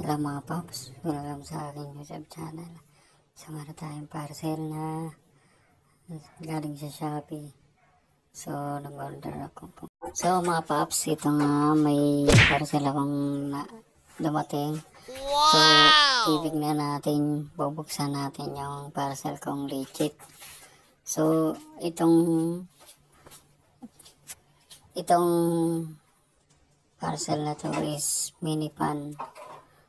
Hello mga paps, welcome sa aking YouTube channel. Sama na tayong parcel na galing sa Shopee. So, nag-order ako po. So mga paps, ito nga may parcel akong dumating. So, titignan natin, bubuksan natin yung parcel kung legit. So, itong parcel na to is mini pan.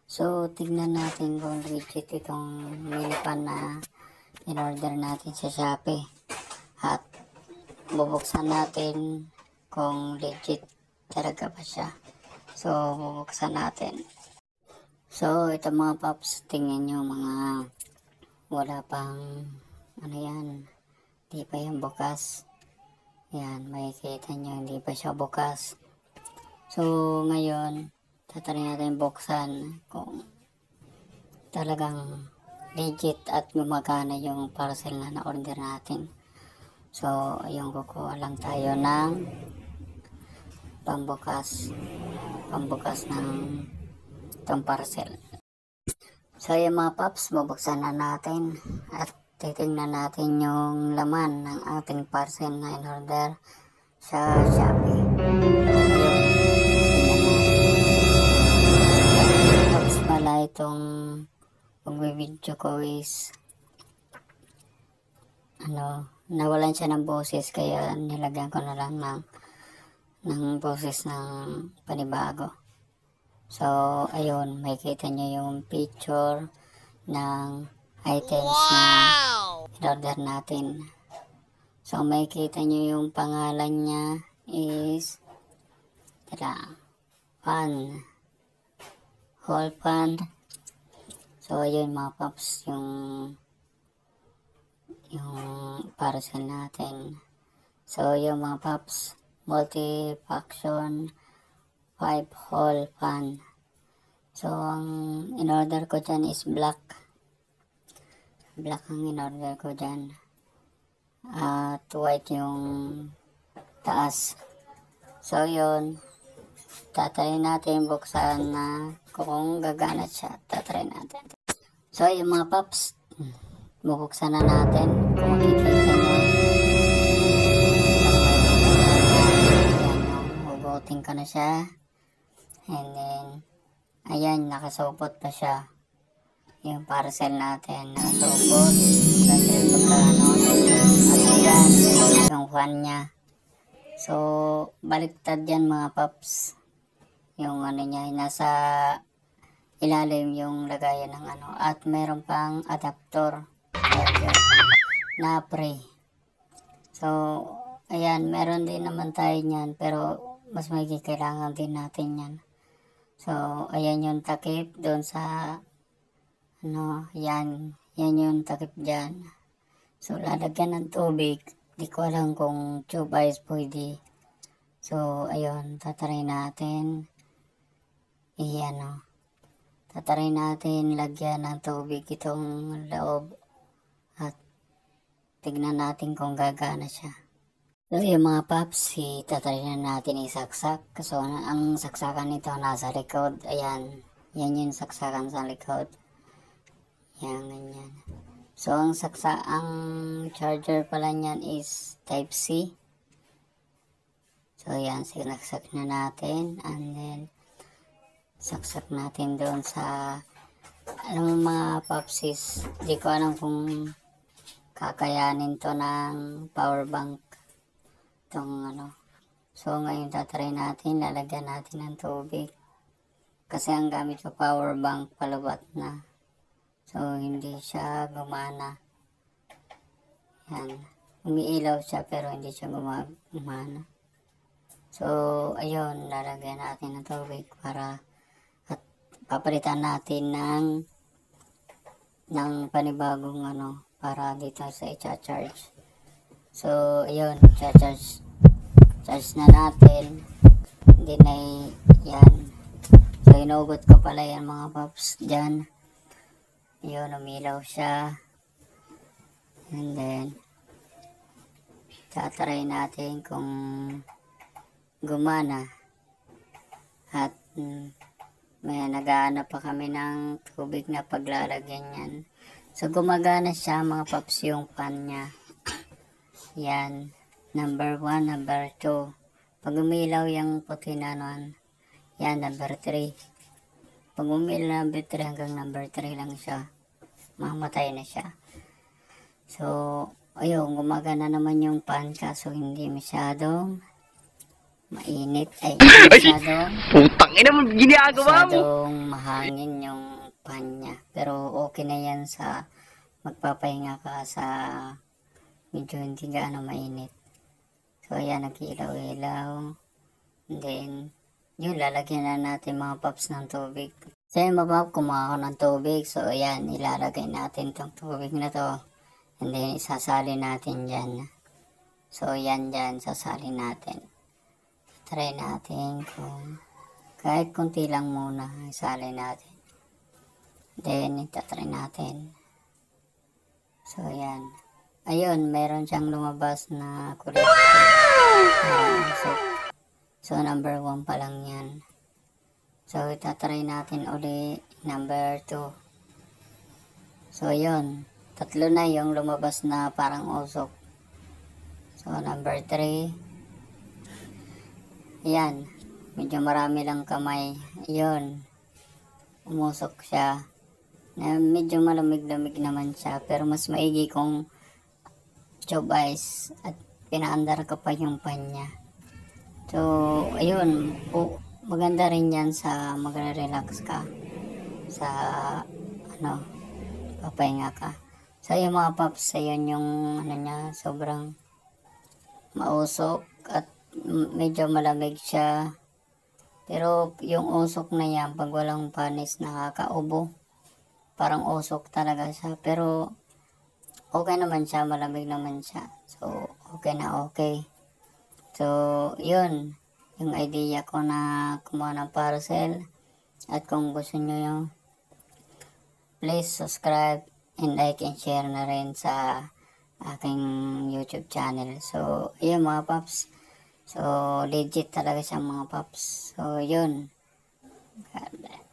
So, tignan natin kung legit itong mini pan na in-order natin sa Shopee. At bubuksan natin kung legit talaga ba siya. So, bubuksan natin. So, ito mga paps, tingnan nyo mga wala pang hindi pa yung bukas. Yan, makikita nyo, hindi pa siya bukas. So, ngayon, tatry natin buksan kung talagang legit at gumagana yung parcel na na-order natin. So, ayun, kukuha lang tayo ng pambukas ng itong parcel. So, yung mga paps, bubuksan na natin at titingnan natin yung laman ng ating parcel na in-order sa Shopee. Pala itong pag-video ko is nawalan siya ng boses, kaya nilagyan ko na lang ng boses ng panibago. So ayun, makikita nyo yung picture ng items na in-order natin. So makikita nyo yung pangalan niya is whole pan. So ayun mga paps, yung parcel natin. So yung mga paps, multi-function 5 whole pan. So ang in-order ko dyan is black ang in-order ko dyan, at white yung taas. So yun, tatry natin buksan na kung gagana siya. Tatry natin. So yung mga paps, bubuksan na natin. Kung makikita nyo, hugutin ko na siya. And then, ayan, nakasupot pa siya. Yung parcel natin, nakasupot. At ayan, yung fan niya. So, baliktad yan mga paps. Yung niya, nasa ilalim yung lagayan ng at meron pang adapter na pre. So, ayan, meron din naman tayo niyan, pero mas may kailangan din natin yan. So, ayan yung takip doon sa yan yung takip dyan. So, lalagyan ng tubig. Di ko alam kung tube ice pwede. So, ayun, tatry natin. Tatry natin lagyan ng tubig itong loob at tignan natin kung gagana siya. So yung mga paps, tatry na natin isaksak. So ang saksakan nito nasa likod. Ayan, yan yung saksakan sa likod. Yan, ganyan. So ang charger pala niyan is type C. So yan, sinaksak na natin, and then saksak natin doon sa mga papsis. Di ko alam kung kakayanin to ng power bank itong So ngayon tatry natin, lalagyan natin ng tubig kasi ang gamit ko power bank palubat na, so hindi siya gumana. Yan, umiilaw siya pero hindi siya gumana. So ayun, lalagyan natin ng tubig para papalitan natin ng panibagong para dito sa i-charge. So ayun, charge na natin. Then yan. So inugot ko pala yan mga paps dyan. Ayun, umilaw siya. And then tatry natin kung gumana. At may nag-aanap pa kami ng tubig na paglalagyan yan. So, gumagana siya mga paps yung pan niya. Yan. Number 1, number 2. Pag umilaw yung puti na nun, yan, number 3. Pag umilaw number 3 hanggang number 3 lang siya, mamatay na siya. So, ayun, gumagana naman yung pan kaso hindi masyadong mainit. Ay, hindi masyadong Putang ina mo, ginagawa mo! masyadong mahangin yung pan niya. Pero okay na yan sa magpapahinga ka sa medyo hindi gaano mainit. So, ayan, nag-ilaw-ilaw. And then, yun, lalagyan na natin mga paps ng tubig. So, yun mga paps, kumuha ako ng tubig. So, ayan, ilalagay natin tong tubig na to. And then, isasali natin dyan. So, yan dyan, sasali natin. Try natin kung kahit kunti lang muna, isali natin. Then, itatry natin. So, ayan. Ayun, meron siyang lumabas na kulay. So, number 1 pa lang yan. So, itatry natin uli number 2. So, ayun. Tatlo na yung lumabas na parang usok. So, number 3. Ayan. Medyo marami lang kamay. Ayun. Umusok siya. Na medyo malamig-lamig naman siya. Pero mas maigi kung chob ice at pinaandar ka pa yung pan niya. So, ayun, maganda rin yan sa magre-relax ka, sa, papahinga ka. So, yung mga paps, ayun yung, niya, sobrang mausok at medyo malamig siya. Pero, yung usok na yan, pag walang panis, nakakaubo. Parang usok talaga siya. Pero, okay naman siya, malamig naman siya. So, okay na okay. So, yun. Yung idea ko na kumuha ng parcel. At kung gusto nyo yung please subscribe and like and share na rin sa aking YouTube channel. So, yun mga paps. So, legit talaga siya mga paps. So, yun. God bless.